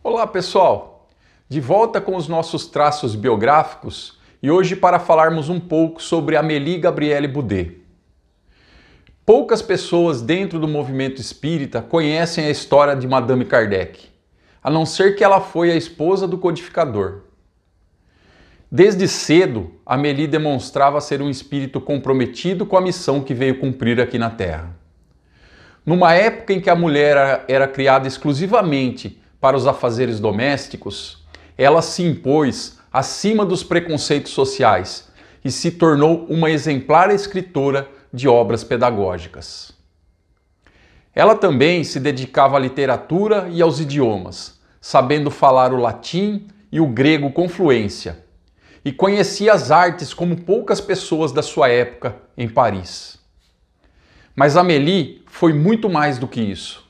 Olá pessoal, de volta com os nossos traços biográficos e hoje para falarmos um pouco sobre Amélie Gabrielle Boudet. Poucas pessoas dentro do movimento espírita conhecem a história de Madame Kardec, a não ser que ela foi a esposa do codificador. Desde cedo, Amélie demonstrava ser um espírito comprometido com a missão que veio cumprir aqui na Terra. Numa época em que a mulher era criada exclusivamente para os afazeres domésticos, ela se impôs acima dos preconceitos sociais e se tornou uma exemplar escritora de obras pedagógicas. Ela também se dedicava à literatura e aos idiomas, sabendo falar o latim e o grego com fluência, e conhecia as artes como poucas pessoas da sua época em Paris. Mas Amélie foi muito mais do que isso.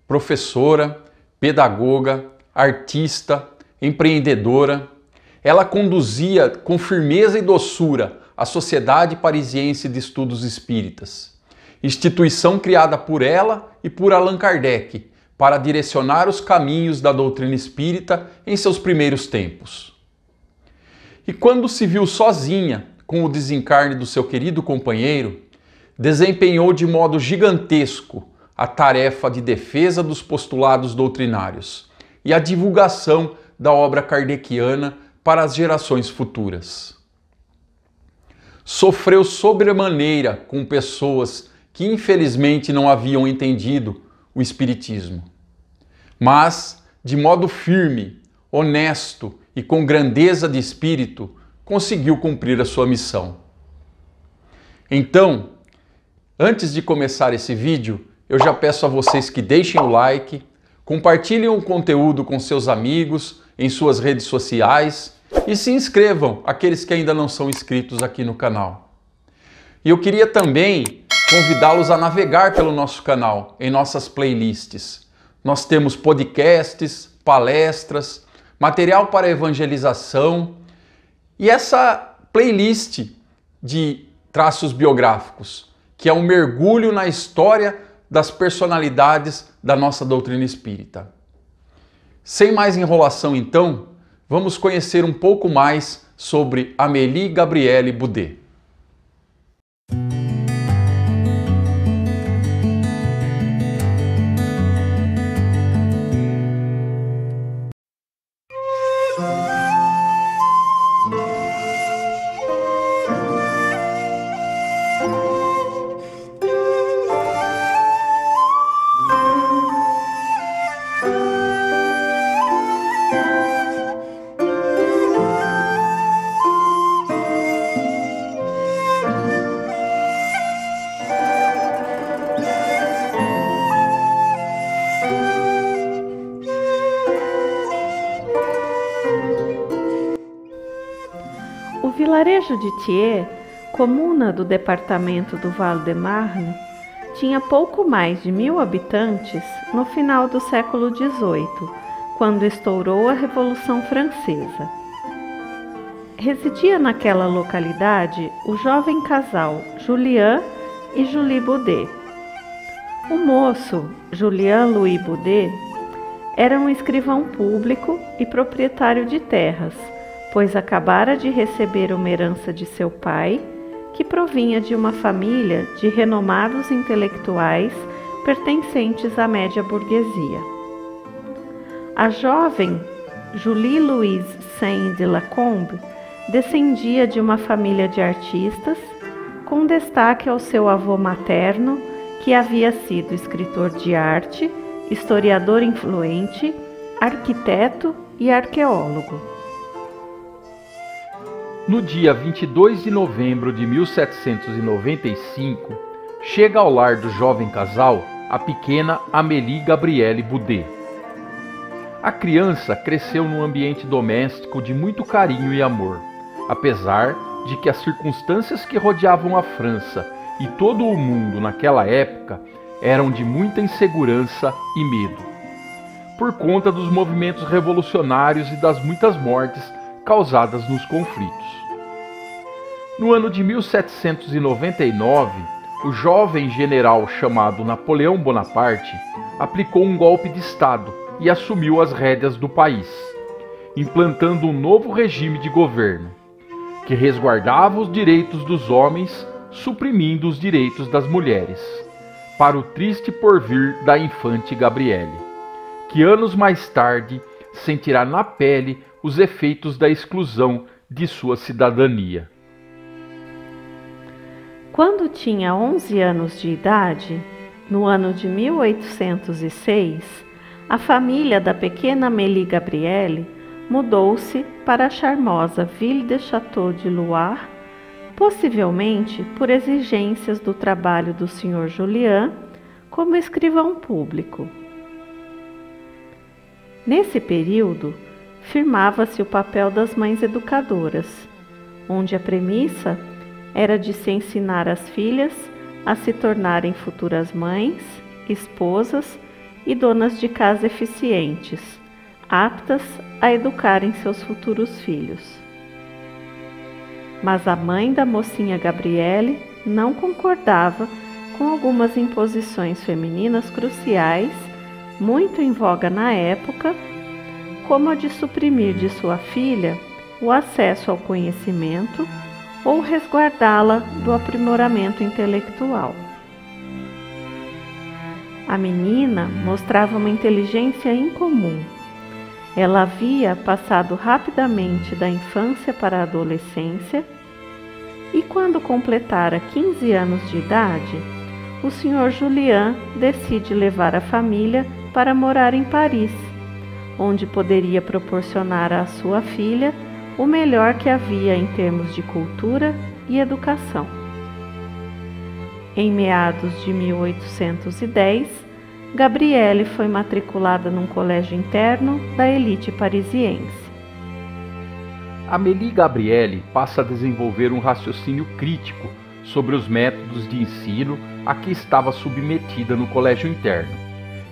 Professora, pedagoga, artista, empreendedora, ela conduzia com firmeza e doçura a Sociedade Parisiense de Estudos Espíritas, instituição criada por ela e por Allan Kardec para direcionar os caminhos da doutrina espírita em seus primeiros tempos. E quando se viu sozinha com o desencarne do seu querido companheiro, desempenhou de modo gigantesco a tarefa de defesa dos postulados doutrinários e a divulgação da obra kardeciana para as gerações futuras. Sofreu sobremaneira com pessoas que infelizmente não haviam entendido o Espiritismo, mas, de modo firme, honesto e com grandeza de espírito, conseguiu cumprir a sua missão. Então, antes de começar esse vídeo, eu já peço a vocês que deixem o like, compartilhem o conteúdo com seus amigos, em suas redes sociais e se inscrevam, aqueles que ainda não são inscritos aqui no canal. E eu queria também convidá-los a navegar pelo nosso canal, em nossas playlists. Nós temos podcasts, palestras, material para evangelização e essa playlist de traços biográficos, que é um mergulho na história das personalidades da nossa doutrina espírita. Sem mais enrolação então, vamos conhecer um pouco mais sobre Amélie Gabrielle Boudet. O vilarejo de Thiers, comuna do departamento do Val-de-Marne, tinha pouco mais de 1000 habitantes no final do século XVIII, quando estourou a Revolução Francesa. Residia naquela localidade o jovem casal Julien e Julie Boudet. O moço, Julien Louis Boudet, era um escrivão público e proprietário de terras, pois acabara de receber uma herança de seu pai, que provinha de uma família de renomados intelectuais pertencentes à média burguesia. A jovem Julie Louise Saint-de-Lacombe descendia de uma família de artistas, com destaque ao seu avô materno, que havia sido escritor de arte, historiador influente, arquiteto e arqueólogo. No dia 22 de novembro de 1795, chega ao lar do jovem casal a pequena Amélie Gabrielle Boudet. A criança cresceu num ambiente doméstico de muito carinho e amor, apesar de que as circunstâncias que rodeavam a França e todo o mundo naquela época eram de muita insegurança e medo, por conta dos movimentos revolucionários e das muitas mortes causadas nos conflitos. No ano de 1799, o jovem general chamado Napoleão Bonaparte aplicou um golpe de Estado e assumiu as rédeas do país, implantando um novo regime de governo, que resguardava os direitos dos homens, suprimindo os direitos das mulheres, para o triste porvir da infante Gabriele, que anos mais tarde sentirá na pele os efeitos da exclusão de sua cidadania. Quando tinha 11 anos de idade, no ano de 1806, a família da pequena Amélie Gabrielle mudou-se para a charmosa Ville de Château de Loire, possivelmente por exigências do trabalho do Sr. Julian como escrivão público. Nesse período, firmava-se o papel das mães educadoras, onde a premissa era de se ensinar as filhas a se tornarem futuras mães, esposas e donas de casa eficientes, aptas a educarem seus futuros filhos. Mas a mãe da mocinha Gabrielle não concordava com algumas imposições femininas cruciais, muito em voga na época, como a de suprimir de sua filha o acesso ao conhecimento ou resguardá-la do aprimoramento intelectual. A menina mostrava uma inteligência incomum. Ela havia passado rapidamente da infância para a adolescência e, quando completara 15 anos de idade, o Sr. Julian decide levar a família para morar em Paris, onde poderia proporcionar à sua filha o melhor que havia em termos de cultura e educação. Em meados de 1810, Gabrielle foi matriculada num colégio interno da elite parisiense. Amélie Gabrielle passa a desenvolver um raciocínio crítico sobre os métodos de ensino a que estava submetida no colégio interno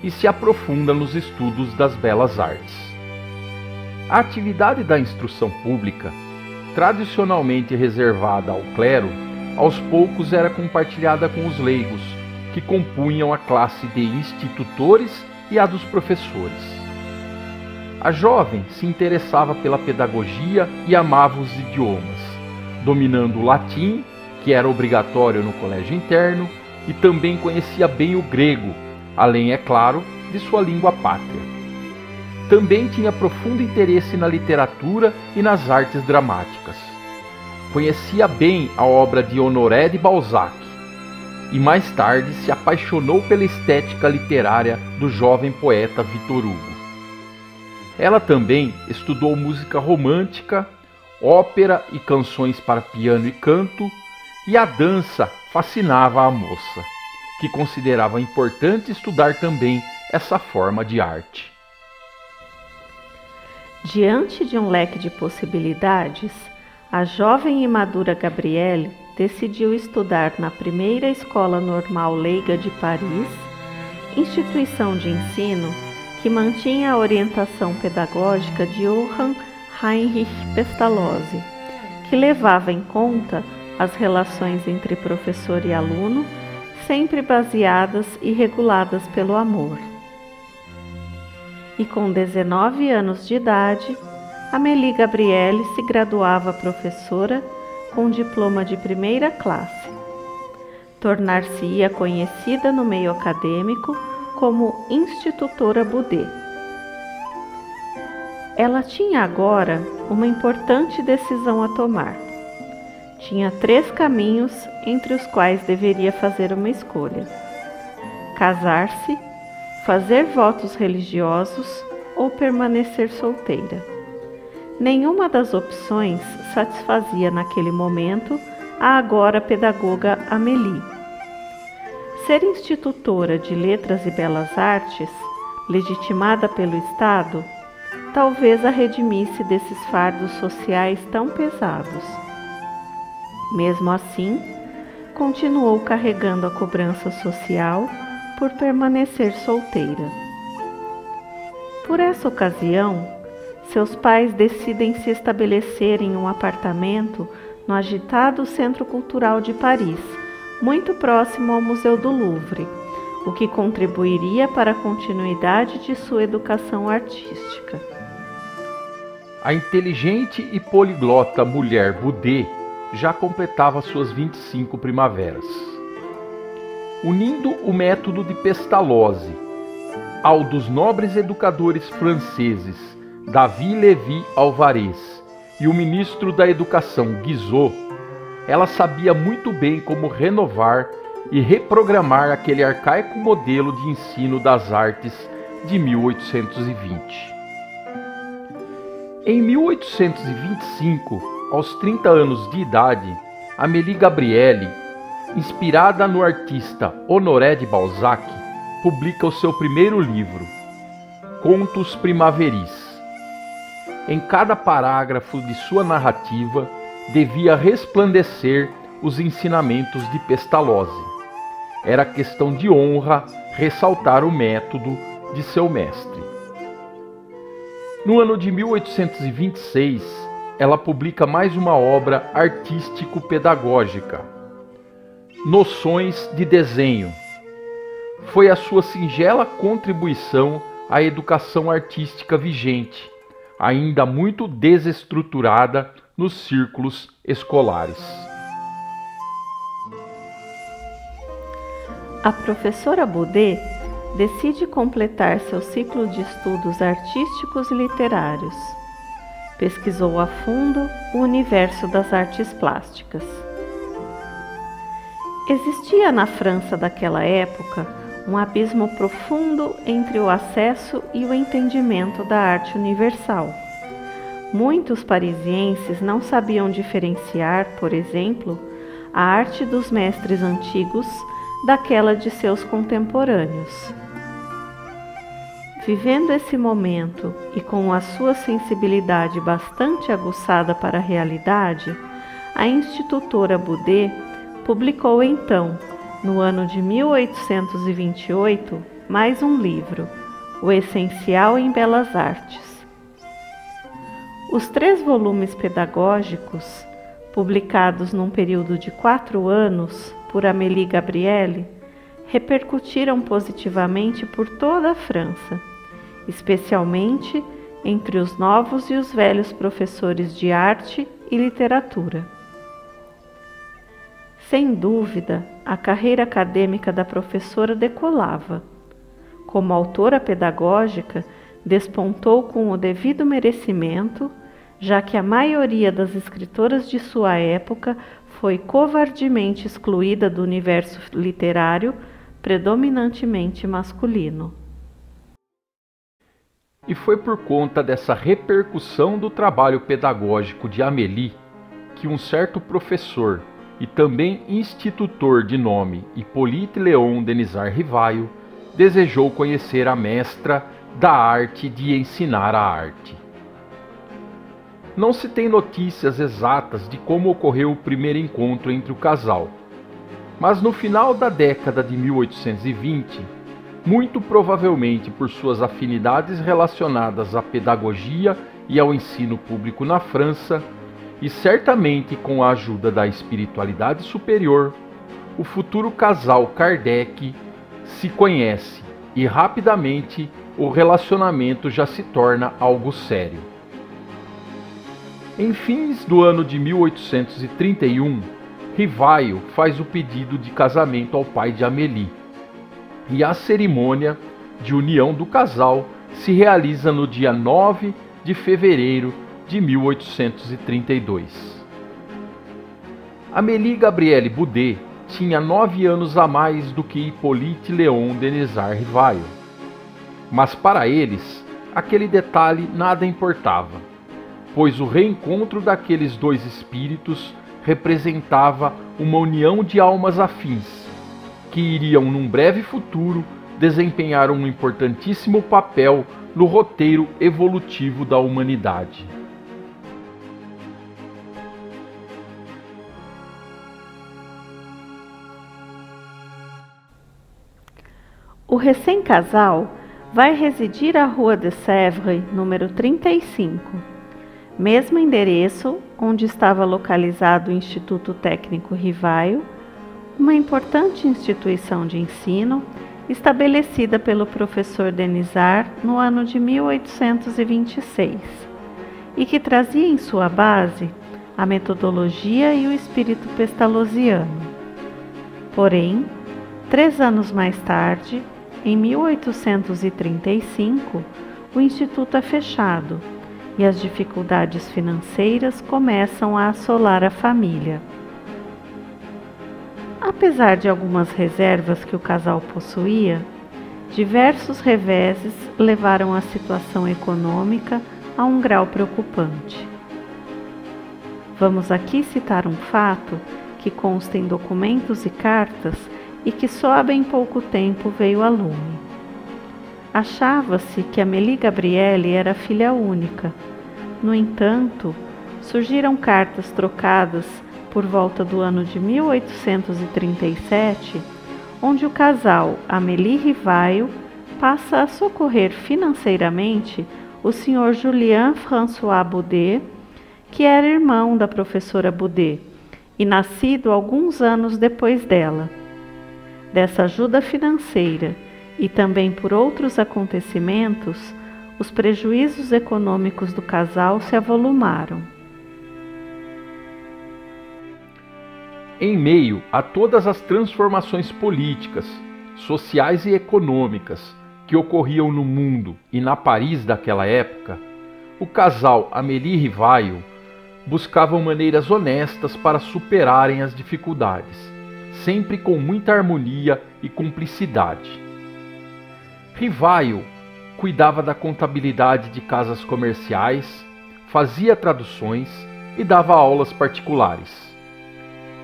e se aprofunda nos estudos das belas artes. A atividade da instrução pública, tradicionalmente reservada ao clero, aos poucos era compartilhada com os leigos, que compunham a classe de institutores e a dos professores. A jovem se interessava pela pedagogia e amava os idiomas, dominando o latim, que era obrigatório no colégio interno, e também conhecia bem o grego, além, é claro, de sua língua pátria. Também tinha profundo interesse na literatura e nas artes dramáticas. Conhecia bem a obra de Honoré de Balzac e mais tarde se apaixonou pela estética literária do jovem poeta Victor Hugo. Ela também estudou música romântica, ópera e canções para piano e canto, e a dança fascinava a moça, que considerava importante estudar também essa forma de arte. Diante de um leque de possibilidades, a jovem e madura Gabrielle decidiu estudar na primeira escola normal leiga de Paris, instituição de ensino que mantinha a orientação pedagógica de Johann Heinrich Pestalozzi, que levava em conta as relações entre professor e aluno, sempre baseadas e reguladas pelo amor. E com 19 anos de idade, Amélie Gabrielle se graduava professora com diploma de primeira classe. Tornar-se-ia conhecida no meio acadêmico como institutora Boudet. Ela tinha agora uma importante decisão a tomar. Tinha 3 caminhos entre os quais deveria fazer uma escolha: casar-se, fazer votos religiosos ou permanecer solteira. Nenhuma das opções satisfazia naquele momento a agora pedagoga Amélie. Ser institutora de letras e belas artes, legitimada pelo Estado, talvez a redimisse desses fardos sociais tão pesados. Mesmo assim, continuou carregando a cobrança social por permanecer solteira. Por essa ocasião, seus pais decidem se estabelecer em um apartamento no agitado Centro Cultural de Paris, muito próximo ao Museu do Louvre, o que contribuiria para a continuidade de sua educação artística. A inteligente e poliglota mulher Boudet já completava suas 25 primaveras. Unindo o método de Pestalozzi ao dos nobres educadores franceses David Lévy Alvarez e o ministro da Educação Guizot, ela sabia muito bem como renovar e reprogramar aquele arcaico modelo de ensino das artes de 1820. Em 1825, aos 30 anos de idade, Amélie Gabrielle, inspirada no artista Honoré de Balzac, publica o seu primeiro livro, Contos Primaveris. Em cada parágrafo de sua narrativa devia resplandecer os ensinamentos de Pestalozzi. Era questão de honra ressaltar o método de seu mestre. No ano de 1826, ela publica mais uma obra artístico-pedagógica, Noções de Desenho. Foi a sua singela contribuição à educação artística vigente, ainda muito desestruturada nos círculos escolares. A professora Boudet decide completar seu ciclo de estudos artísticos e literários. Pesquisou a fundo o universo das artes plásticas. Existia na França daquela época um abismo profundo entre o acesso e o entendimento da arte universal. Muitos parisienses não sabiam diferenciar, por exemplo, a arte dos mestres antigos daquela de seus contemporâneos. Vivendo esse momento e com a sua sensibilidade bastante aguçada para a realidade, a institutora Boudet publicou então, no ano de 1828, mais um livro, O Essencial em Belas Artes. Os 3 volumes pedagógicos, publicados num período de 4 anos por Amélie Gabrielle, repercutiram positivamente por toda a França, especialmente entre os novos e os velhos professores de arte e literatura. Sem dúvida, a carreira acadêmica da professora decolava. Como autora pedagógica, despontou com o devido merecimento, já que a maioria das escritoras de sua época foi covardemente excluída do universo literário predominantemente masculino. E foi por conta dessa repercussão do trabalho pedagógico de Amélie que um certo professor e também institutor de nome Hippolyte Léon Denisard Rivaio desejou conhecer a mestra da arte de ensinar a arte. Não se tem notícias exatas de como ocorreu o primeiro encontro entre o casal, mas no final da década de 1820, muito provavelmente por suas afinidades relacionadas à pedagogia e ao ensino público na França, e certamente com a ajuda da espiritualidade superior, o futuro casal Kardec se conhece e rapidamente o relacionamento já se torna algo sério. Em fins do ano de 1831, Rivaio faz o pedido de casamento ao pai de Amélie, e a cerimônia de união do casal se realiza no dia 9 de fevereiro de 1832. Amélie Gabrielle Boudet tinha 9 anos a mais do que Hippolyte Léon Denisard Rivaio, mas para eles aquele detalhe nada importava, pois o reencontro daqueles dois espíritos representava uma união de almas afins, que iriam num breve futuro desempenhar um importantíssimo papel no roteiro evolutivo da humanidade. O recém-casal vai residir à Rua de Sèvres, número 35, mesmo endereço onde estava localizado o Instituto Técnico Rivaio, uma importante instituição de ensino estabelecida pelo professor Denisard no ano de 1826, e que trazia em sua base a metodologia e o espírito pestalozziano. Porém, 3 anos mais tarde, em 1835, o Instituto é fechado e as dificuldades financeiras começam a assolar a família. Apesar de algumas reservas que o casal possuía, diversos reveses levaram a situação econômica a um grau preocupante. Vamos aqui citar um fato que consta em documentos e cartas e que só há bem pouco tempo veio a lume. Achava-se que Amélie Gabrielle era filha única. No entanto, surgiram cartas trocadas por volta do ano de 1837, onde o casal Amélie Rivail passa a socorrer financeiramente o Sr. Julien François Boudet, que era irmão da professora Boudet e nascido alguns anos depois dela. Dessa ajuda financeira e também por outros acontecimentos, os prejuízos econômicos do casal se avolumaram. Em meio a todas as transformações políticas, sociais e econômicas que ocorriam no mundo e na Paris daquela época, o casal Amélie Rivail buscavam maneiras honestas para superarem as dificuldades, sempre com muita harmonia e cumplicidade. Rivail cuidava da contabilidade de casas comerciais, fazia traduções e dava aulas particulares.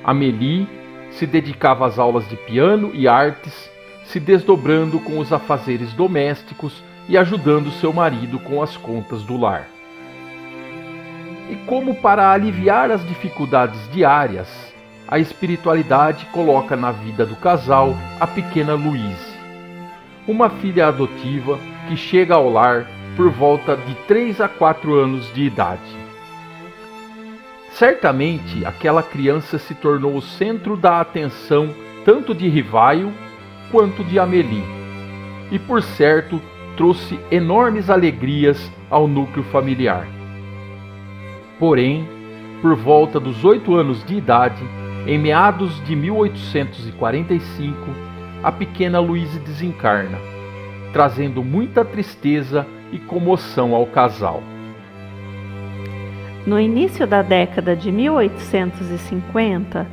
Amélie se dedicava às aulas de piano e artes, se desdobrando com os afazeres domésticos e ajudando seu marido com as contas do lar. E como para aliviar as dificuldades diárias, a espiritualidade coloca na vida do casal a pequena Louise, uma filha adotiva que chega ao lar por volta de 3 a 4 anos de idade. Certamente, aquela criança se tornou o centro da atenção tanto de Rivail quanto de Amélie, e por certo trouxe enormes alegrias ao núcleo familiar. Porém, por volta dos 8 anos de idade, em meados de 1845, a pequena Louise desencarna, trazendo muita tristeza e comoção ao casal. No início da década de 1850,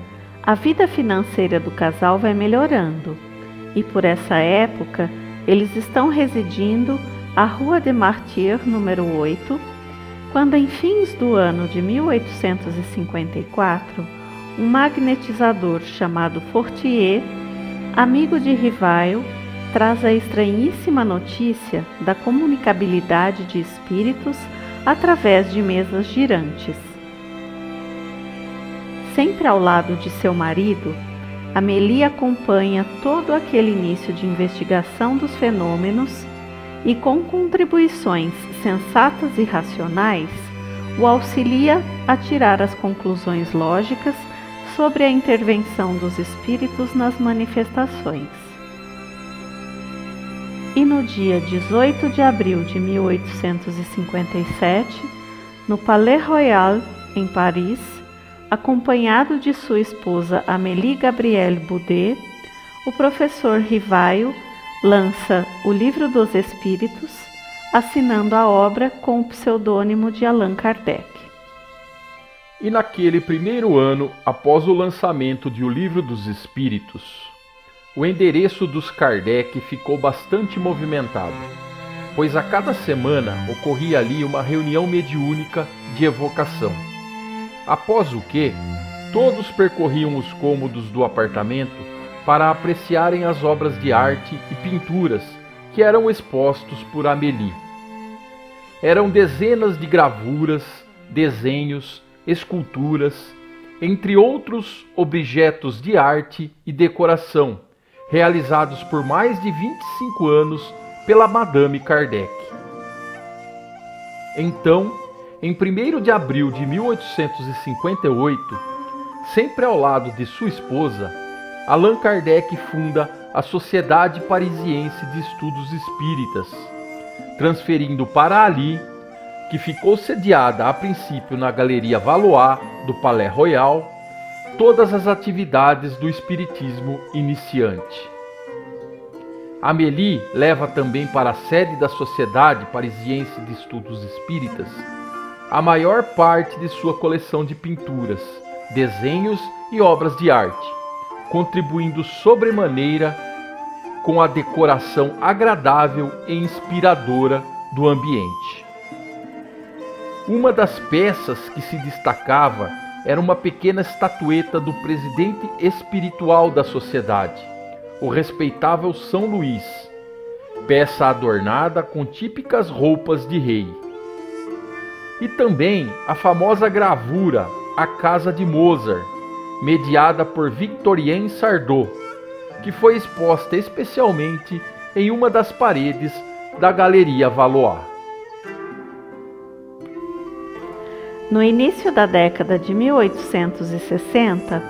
a vida financeira do casal vai melhorando, e por essa época eles estão residindo à Rua des Martyrs, número 8, quando em fins do ano de 1854, um magnetizador chamado Fortier, amigo de Rivail, traz a estranhíssima notícia da comunicabilidade de espíritos através de mesas girantes. Sempre ao lado de seu marido, Amélie acompanha todo aquele início de investigação dos fenômenos e, com contribuições sensatas e racionais, o auxilia a tirar as conclusões lógicas sobre a intervenção dos espíritos nas manifestações. E no dia 18 de abril de 1857, no Palais Royal, em Paris, acompanhado de sua esposa Amélie Gabrielle Boudet, o professor Rivail lança O Livro dos Espíritos, assinando a obra com o pseudônimo de Allan Kardec. E naquele primeiro ano, após o lançamento de O Livro dos Espíritos, o endereço dos Kardec ficou bastante movimentado, pois a cada semana ocorria ali uma reunião mediúnica de evocação. Após o que, todos percorriam os cômodos do apartamento para apreciarem as obras de arte e pinturas que eram expostos por Amélie. Eram dezenas de gravuras, desenhos, esculturas, entre outros objetos de arte e decoração, realizados por mais de 25 anos pela Madame Kardec. Então, em 1º de abril de 1858, sempre ao lado de sua esposa, Allan Kardec funda a Sociedade Parisiense de Estudos Espíritas, transferindo para ali, que ficou sediada a princípio na Galeria Valois do Palais Royal, todas as atividades do espiritismo iniciante. Amélie leva também para a sede da Sociedade Parisiense de Estudos Espíritas a maior parte de sua coleção de pinturas, desenhos e obras de arte, contribuindo sobremaneira com a decoração agradável e inspiradora do ambiente. Uma das peças que se destacava era uma pequena estatueta do presidente espiritual da sociedade, o respeitável São Luís, peça adornada com típicas roupas de rei. E também a famosa gravura A Casa de Mozart, mediada por Victorien Sardou, que foi exposta especialmente em uma das paredes da Galeria Valois. No início da década de 1860,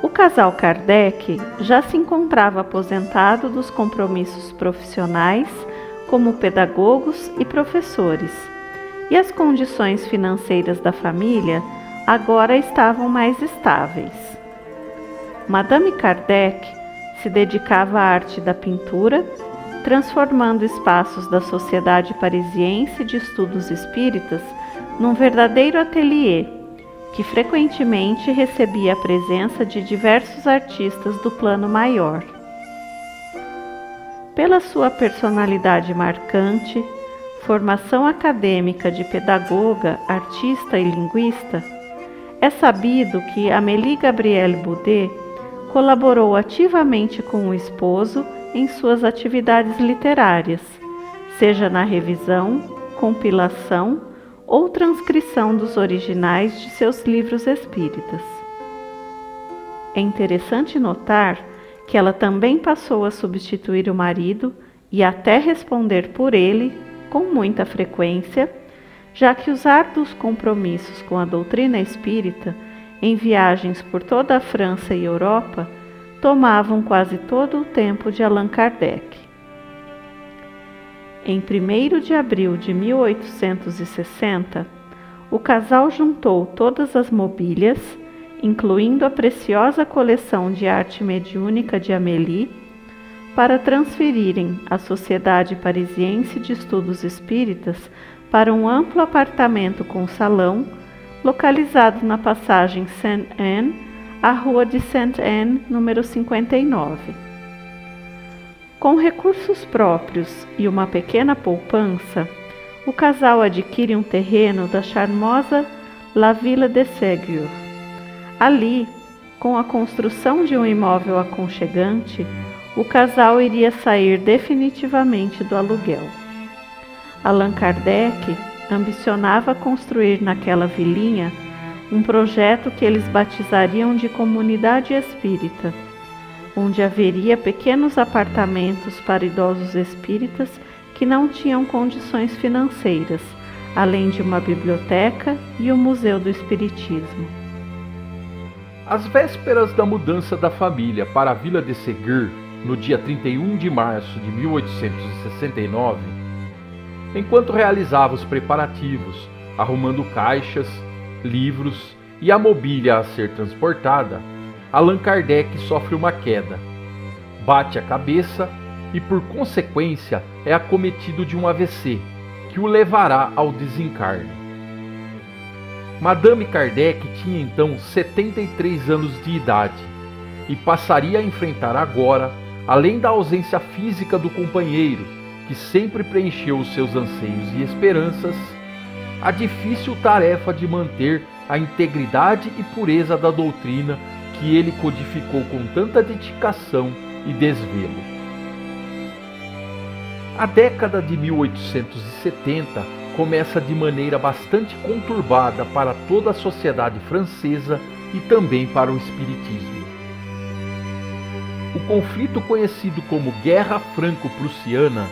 o casal Kardec já se encontrava aposentado dos compromissos profissionais como pedagogos e professores, e as condições financeiras da família agora estavam mais estáveis. Madame Kardec se dedicava à arte da pintura, transformando espaços da Sociedade Parisiense de Estudos Espíritas num verdadeiro ateliê, que frequentemente recebia a presença de diversos artistas do plano maior. Pela sua personalidade marcante, formação acadêmica de pedagoga, artista e linguista, é sabido que Amélie Gabrielle Boudet colaborou ativamente com o esposo em suas atividades literárias, seja na revisão, compilação ou transcrição dos originais de seus livros espíritas. É interessante notar que ela também passou a substituir o marido e até responder por ele com muita frequência, já que os árduos compromissos com a doutrina espírita em viagens por toda a França e Europa tomavam quase todo o tempo de Allan Kardec. Em 1º de abril de 1860, o casal juntou todas as mobílias, incluindo a preciosa coleção de arte mediúnica de Amélie, para transferirem a Sociedade Parisiense de Estudos Espíritas para um amplo apartamento com salão, localizado na passagem Sainte-Anne, à Rua de Sainte-Anne, número 59. Com recursos próprios e uma pequena poupança, o casal adquire um terreno da charmosa La Villa de Ségur. Ali, com a construção de um imóvel aconchegante, o casal iria sair definitivamente do aluguel. Allan Kardec ambicionava construir naquela vilinha um projeto que eles batizariam de comunidade espírita, onde haveria pequenos apartamentos para idosos espíritas que não tinham condições financeiras, além de uma biblioteca e o Museu do Espiritismo. Às vésperas da mudança da família para a Vila de Ségur, no dia 31 de março de 1869, enquanto realizava os preparativos, arrumando caixas, livros e a mobília a ser transportada, Allan Kardec sofre uma queda, bate a cabeça e, por consequência, é acometido de um AVC, que o levará ao desencarne. Madame Kardec tinha então 73 anos de idade e passaria a enfrentar agora, além da ausência física do companheiro, que sempre preencheu os seus anseios e esperanças, a difícil tarefa de manter a integridade e pureza da doutrina que ele codificou com tanta dedicação e desvelo. A década de 1870 começa de maneira bastante conturbada para toda a sociedade francesa e também para o espiritismo. O conflito conhecido como Guerra Franco-Prussiana,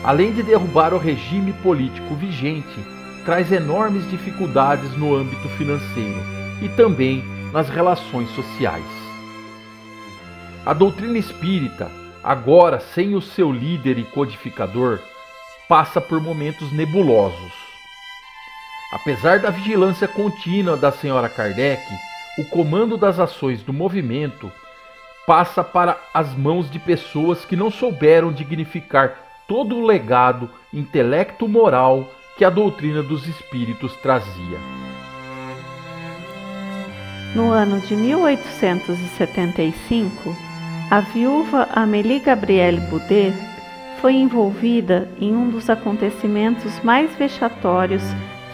além de derrubar o regime político vigente, traz enormes dificuldades no âmbito financeiro e também nas relações sociais. A doutrina espírita, agora sem o seu líder e codificador, passa por momentos nebulosos. Apesar da vigilância contínua da Sra. Kardec, o comando das ações do movimento passa para as mãos de pessoas que não souberam dignificar todo o legado intelecto-moral que a doutrina dos espíritos trazia. No ano de 1875, a viúva Amélie Gabrielle Boudet foi envolvida em um dos acontecimentos mais vexatórios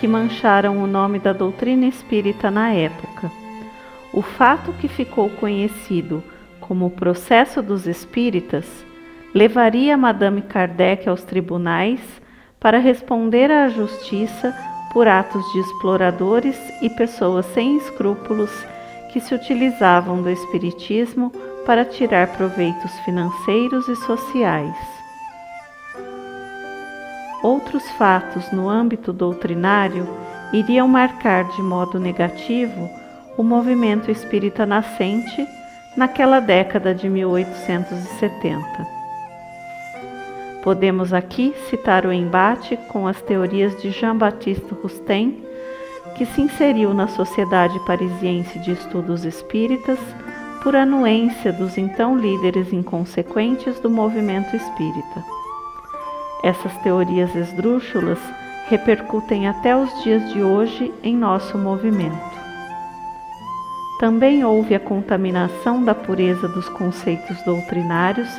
que mancharam o nome da doutrina espírita na época. O fato que ficou conhecido como o Processo dos Espíritas levaria Madame Kardec aos tribunais para responder à justiça por atos de exploradores e pessoas sem escrúpulos que se utilizavam do espiritismo para tirar proveitos financeiros e sociais. Outros fatos no âmbito doutrinário iriam marcar de modo negativo o movimento espírita nascente naquela década de 1870. Podemos aqui citar o embate com as teorias de Jean-Baptiste Rustin, que se inseriu na Sociedade Parisiense de Estudos Espíritas por anuência dos então líderes inconsequentes do movimento espírita. Essas teorias esdrúxulas repercutem até os dias de hoje em nosso movimento. Também houve a contaminação da pureza dos conceitos doutrinários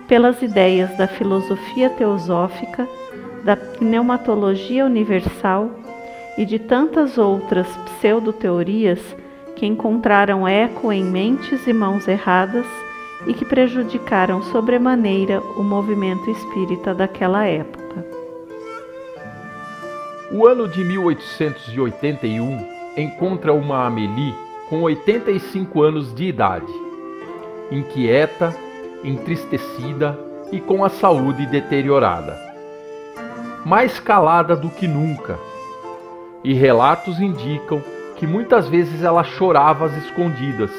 pelas ideias da filosofia teosófica, da pneumatologia universal e de tantas outras pseudo-teorias que encontraram eco em mentes e mãos erradas e que prejudicaram sobremaneira o movimento espírita daquela época. O ano de 1881 encontra uma Amélie com 85 anos de idade, inquieta, entristecida e com a saúde deteriorada, mais calada do que nunca, e relatos indicam que muitas vezes ela chorava às escondidas,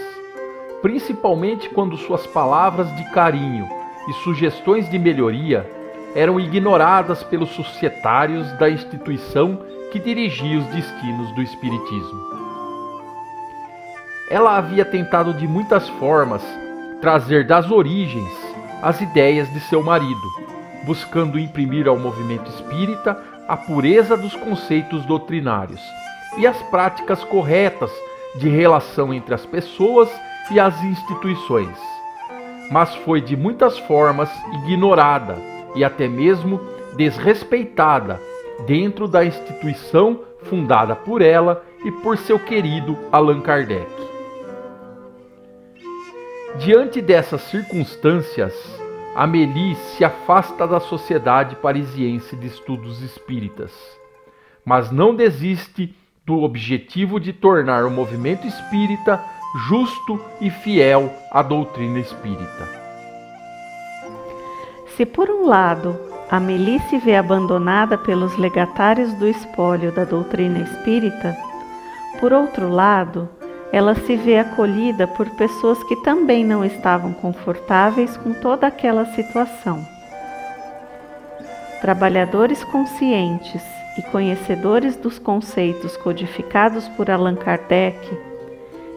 principalmente quando suas palavras de carinho e sugestões de melhoria eram ignoradas pelos societários da instituição que dirigia os destinos do espiritismo. Ela havia tentado de muitas formas trazer das origens as ideias de seu marido, buscando imprimir ao movimento espírita a pureza dos conceitos doutrinários e as práticas corretas de relação entre as pessoas e as instituições. Mas foi de muitas formas ignorada e até mesmo desrespeitada dentro da instituição fundada por ela e por seu querido Allan Kardec. Diante dessas circunstâncias, Amélie se afasta da Sociedade Parisiense de Estudos Espíritas, mas não desiste do objetivo de tornar o movimento espírita justo e fiel à doutrina espírita. Se por um lado, Amélie se vê abandonada pelos legatários do espólio da doutrina espírita, por outro lado, ela se vê acolhida por pessoas que também não estavam confortáveis com toda aquela situação. Trabalhadores conscientes e conhecedores dos conceitos codificados por Allan Kardec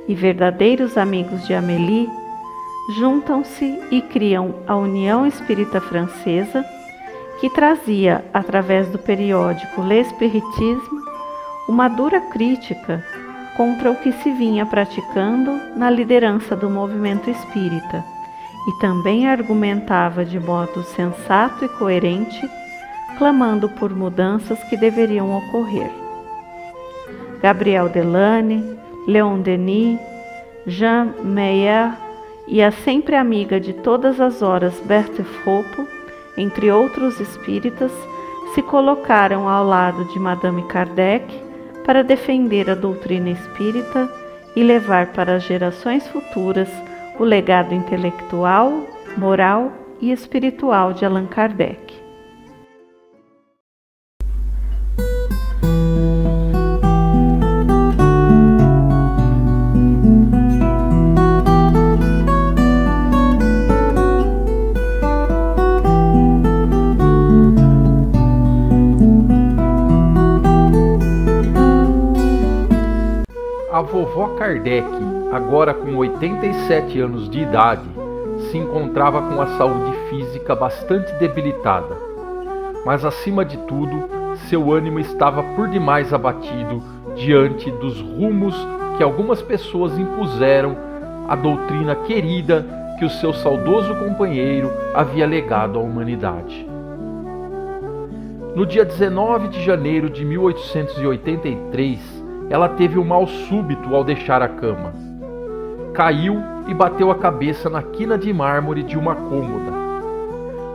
e verdadeiros amigos de Amélie juntam-se e criam a União Espírita Francesa, que trazia, através do periódico L'Espiritisme, uma dura crítica contra o que se vinha praticando na liderança do movimento espírita e também argumentava de modo sensato e coerente, clamando por mudanças que deveriam ocorrer. Gabriel Delane, Leon Denis, Jean Meyer e a sempre amiga de todas as horas Berthe Fropo, entre outros espíritas, se colocaram ao lado de Madame Kardec para defender a doutrina espírita e levar para as gerações futuras o legado intelectual, moral e espiritual de Allan Kardec. A vovó Kardec, agora com 87 anos de idade, se encontrava com a saúde física bastante debilitada, mas acima de tudo, seu ânimo estava por demais abatido diante dos rumos que algumas pessoas impuseram à doutrina querida que o seu saudoso companheiro havia legado à humanidade. No dia 19 de janeiro de 1883, ela teve um mal súbito ao deixar a cama. Caiu e bateu a cabeça na quina de mármore de uma cômoda,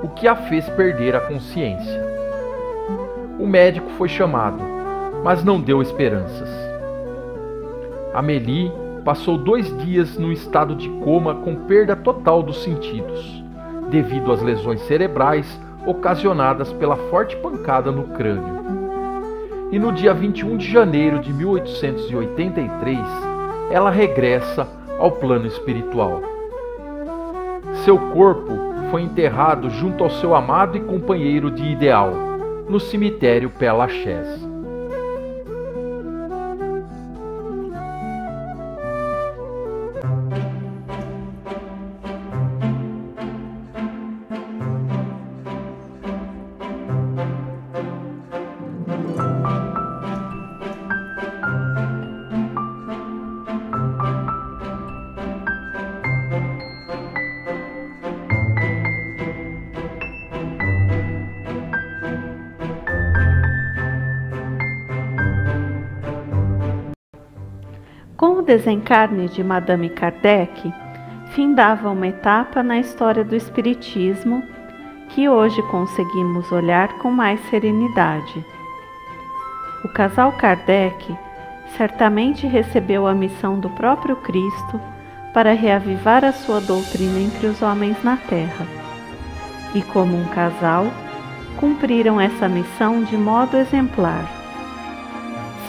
o que a fez perder a consciência. O médico foi chamado, mas não deu esperanças. Amélie passou 2 dias no estado de coma com perda total dos sentidos, devido às lesões cerebrais ocasionadas pela forte pancada no crânio. E no dia 21 de janeiro de 1883, ela regressa ao plano espiritual. Seu corpo foi enterrado junto ao seu amado e companheiro de ideal, no cemitério Père-Lachaise. Com o desencarne de Madame Kardec, findava uma etapa na história do Espiritismo que hoje conseguimos olhar com mais serenidade. O casal Kardec certamente recebeu a missão do próprio Cristo para reavivar a sua doutrina entre os homens na Terra. E como um casal, cumpriram essa missão de modo exemplar.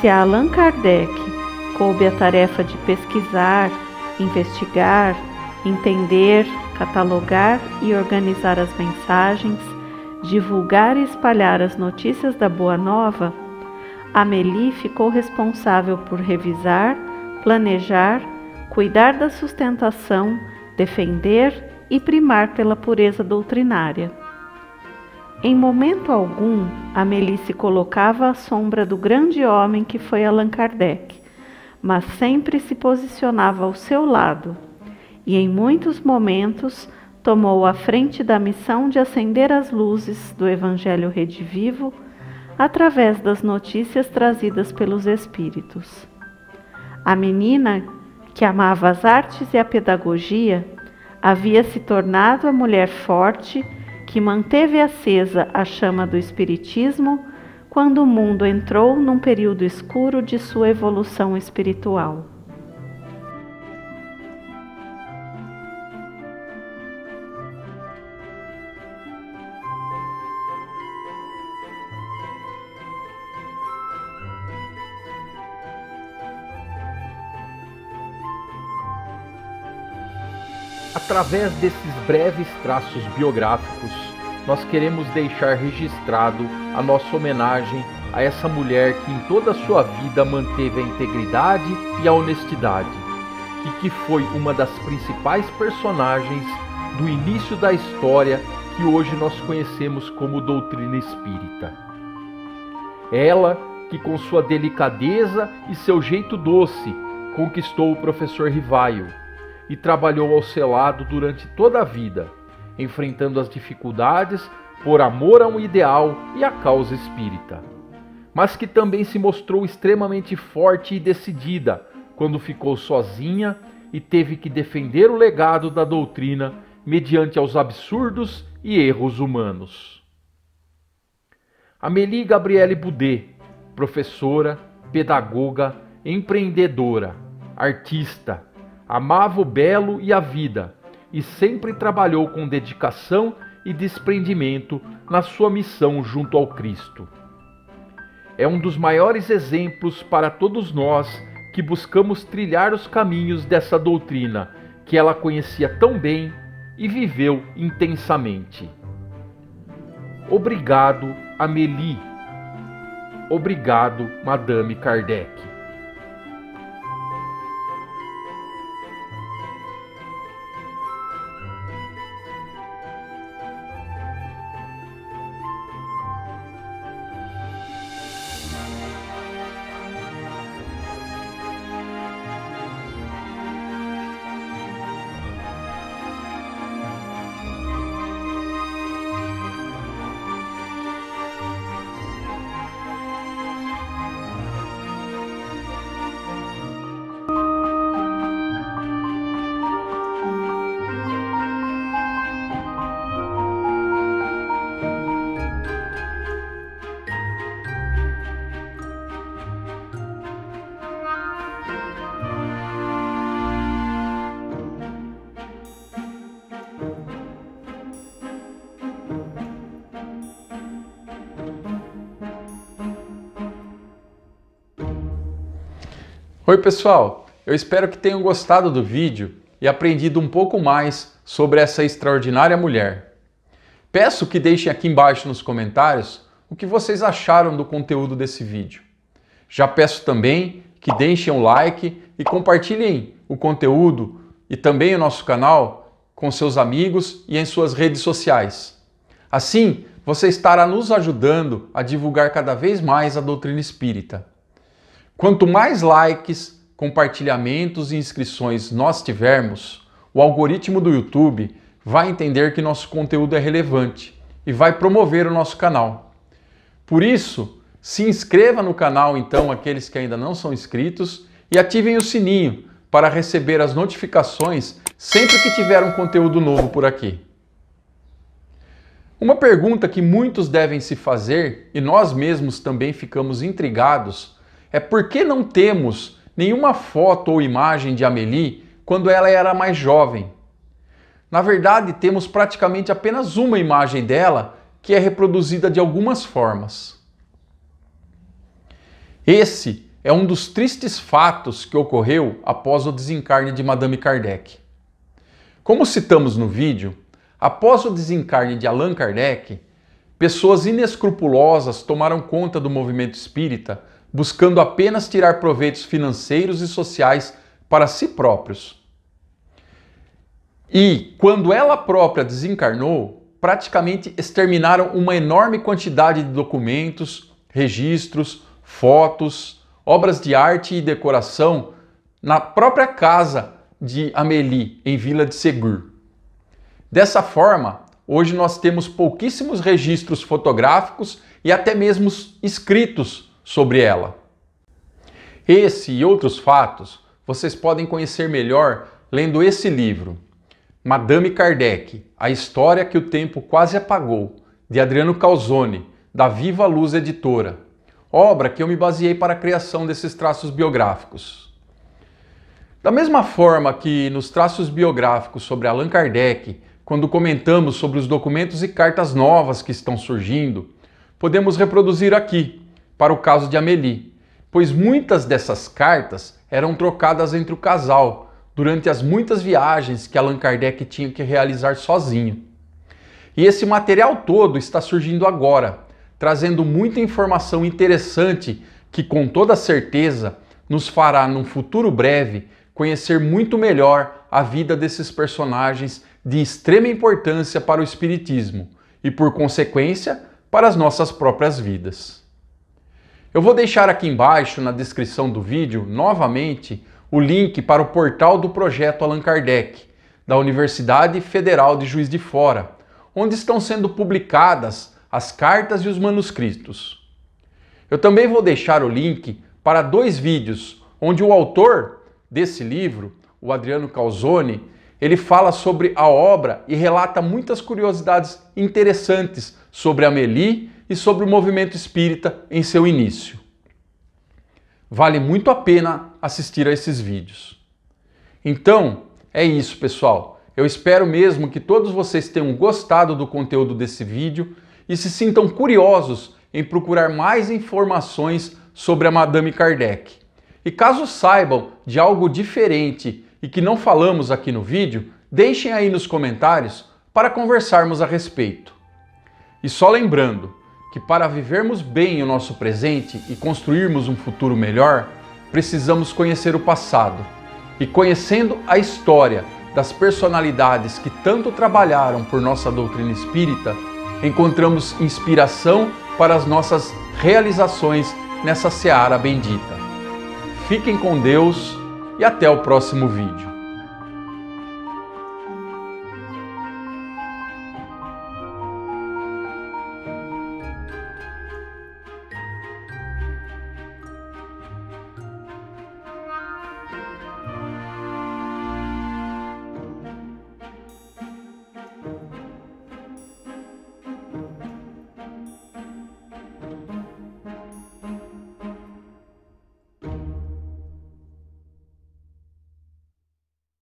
Se a Allan Kardec coube a tarefa de pesquisar, investigar, entender, catalogar e organizar as mensagens, divulgar e espalhar as notícias da Boa Nova, Amélie ficou responsável por revisar, planejar, cuidar da sustentação, defender e primar pela pureza doutrinária. Em momento algum, Amélie se colocava à sombra do grande homem que foi Allan Kardec, mas sempre se posicionava ao seu lado e em muitos momentos tomou a frente da missão de acender as luzes do Evangelho redivivo através das notícias trazidas pelos Espíritos. A menina, que amava as artes e a pedagogia, havia se tornado a mulher forte que manteve acesa a chama do Espiritismo quando o mundo entrou num período escuro de sua evolução espiritual. Através desses breves traços biográficos, nós queremos deixar registrado a nossa homenagem a essa mulher que em toda a sua vida manteve a integridade e a honestidade, e que foi uma das principais personagens do início da história que hoje nós conhecemos como doutrina espírita. Ela que com sua delicadeza e seu jeito doce conquistou o professor Rivaio e trabalhou ao seu lado durante toda a vida, enfrentando as dificuldades por amor a um ideal e à causa espírita, mas que também se mostrou extremamente forte e decidida quando ficou sozinha e teve que defender o legado da doutrina mediante aos absurdos e erros humanos. Amélie Gabrielle Boudet, professora, pedagoga, empreendedora, artista, amava o belo e a vida e sempre trabalhou com dedicação e desprendimento na sua missão junto ao Cristo. É um dos maiores exemplos para todos nós que buscamos trilhar os caminhos dessa doutrina que ela conhecia tão bem e viveu intensamente. Obrigado, Amélie. Obrigado, Madame Kardec. Oi pessoal, eu espero que tenham gostado do vídeo e aprendido um pouco mais sobre essa extraordinária mulher. Peço que deixem aqui embaixo nos comentários o que vocês acharam do conteúdo desse vídeo. Já peço também que deixem um like e compartilhem o conteúdo e também o nosso canal com seus amigos e em suas redes sociais. Assim, você estará nos ajudando a divulgar cada vez mais a doutrina espírita. Quanto mais likes, compartilhamentos e inscrições nós tivermos, o algoritmo do YouTube vai entender que nosso conteúdo é relevante e vai promover o nosso canal. Por isso, se inscreva no canal então aqueles que ainda não são inscritos e ativem o sininho para receber as notificações sempre que tiver um conteúdo novo por aqui. Uma pergunta que muitos devem se fazer, e nós mesmos também ficamos intrigados, é por que não temos nenhuma foto ou imagem de Amélie quando ela era mais jovem? Na verdade, temos praticamente apenas uma imagem dela que é reproduzida de algumas formas. Esse é um dos tristes fatos que ocorreu após o desencarne de Madame Kardec. Como citamos no vídeo, após o desencarne de Allan Kardec, pessoas inescrupulosas tomaram conta do movimento espírita, buscando apenas tirar proveitos financeiros e sociais para si próprios. E, quando ela própria desencarnou, praticamente exterminaram uma enorme quantidade de documentos, registros, fotos, obras de arte e decoração na própria casa de Amélie, em Vila de Ségur. Dessa forma, hoje nós temos pouquíssimos registros fotográficos e até mesmo escritos sobre ela. Esse e outros fatos vocês podem conhecer melhor lendo esse livro, Madame Kardec, a história que o tempo quase apagou, de Adriano Calzone, da Viva Luz Editora, obra que eu me baseei para a criação desses traços biográficos. Da mesma forma que nos traços biográficos sobre Allan Kardec, quando comentamos sobre os documentos e cartas novas que estão surgindo, podemos reproduzir aqui, para o caso de Amélie, pois muitas dessas cartas eram trocadas entre o casal durante as muitas viagens que Allan Kardec tinha que realizar sozinho. E esse material todo está surgindo agora, trazendo muita informação interessante que, com toda certeza, nos fará, num futuro breve, conhecer muito melhor a vida desses personagens de extrema importância para o Espiritismo e, por consequência, para as nossas próprias vidas. Eu vou deixar aqui embaixo, na descrição do vídeo, novamente, o link para o portal do Projeto Allan Kardec, da Universidade Federal de Juiz de Fora, onde estão sendo publicadas as cartas e os manuscritos. Eu também vou deixar o link para 2 vídeos, onde o autor desse livro, o Adriano Calzone, ele fala sobre a obra e relata muitas curiosidades interessantes sobre Amélie e sobre o movimento espírita em seu início. Vale muito a pena assistir a esses vídeos. Então, é isso, pessoal. Eu espero mesmo que todos vocês tenham gostado do conteúdo desse vídeo e se sintam curiosos em procurar mais informações sobre a Madame Kardec. E caso saibam de algo diferente e que não falamos aqui no vídeo, deixem aí nos comentários para conversarmos a respeito. E só lembrando que para vivermos bem o nosso presente e construirmos um futuro melhor, precisamos conhecer o passado. E conhecendo a história das personalidades que tanto trabalharam por nossa doutrina espírita, encontramos inspiração para as nossas realizações nessa seara bendita. Fiquem com Deus e até o próximo vídeo.